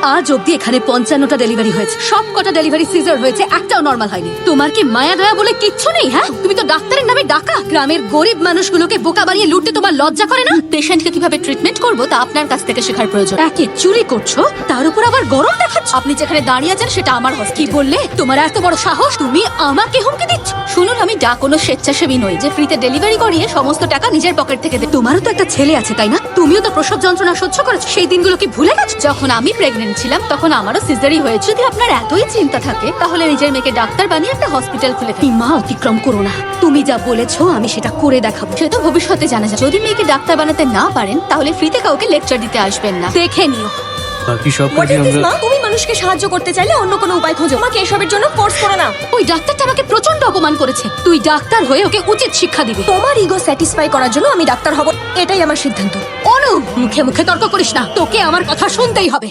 আজ অব্দি এখানে 55টা ডেলিভারি হয়েছে, সব কটা ডেলিভারি সিজার হয়েছে, একটাও নর্মাল হয়নি। তোমার কি মায়া দয়া বলে কিচ্ছু নেই? হ্যাঁ, তুমি তো ডাক্তারের নামে ডাকা। গ্রামের গরিব মানুষগুলোকে বোকা বানিয়ে লুটতে তোমার লজ্জা করে না? পেশেন্টকে কিভাবে ট্রিটমেন্ট করবো তা আপনার কাছ থেকে শেখার প্রয়োজন। একে চুরি করছো, তার উপর আবার গরম দেখাচ্ছ। আপনি যেখানে দাঁড়িয়ে আছেন সেটা আমার কি হসপিটাল। বললে? তোমার এত বড় সাহস, তুমি আমাকে হুমকি দিচ্ছ? শুনুন, আমি কোনো স্বেচ্ছাসেবী নই যে ফ্রিতে ডেলিভারি করিয়ে সমস্ত টাকা নিজের পকেট থেকে দেব। তোমারও তো একটা ছেলে আছে, তাই না? তুমিও তো প্রসব যন্ত্রণা সহ্য করেছো, সেই দিনগুলো কি ভুলে গেছো? যখন আমি প্রেগনেন্ট ছিলাম তখন আমারও সিজারই হয়েছে। যদি আপনার এতই চিন্তা থাকে তাহলে নিজের মেয়েকে ডাক্তার বানিয়ে একটা হসপিটাল খুলে ফেলুন। মা, অতিক্রম করো না। তুমি যা বলেছো আমি সেটা করে দেখাবো। সে তো ভবিষ্যতে জানা যায়। যদি মেয়েকে ডাক্তার বানাতে না পারেন তাহলে ফ্রিতে কাউকে লেকচার দিতে আসবেন না। দেখে নিও। বাকি সব কাজে আমরা তুমি মানুষকে সাহায্য করতে চাইলে অন্য কোনো উপায় খোঁজো, আমাকে এসবের জন্য ফোর্স করো না। ওই ডাক্তারটা আমাকে প্রচন্ড অপমান করেছে। তুই ডাক্তার হয়ে ওকে উচিত শিক্ষা দিবি। তোমার ইগো স্যাটিসফাই করার জন্য আমি ডাক্তার হব, এটাই আমার সিদ্ধান্ত। অনু, মুখে মুখে তর্ক করিস না, তোকে আমার কথা শুনতেই হবে।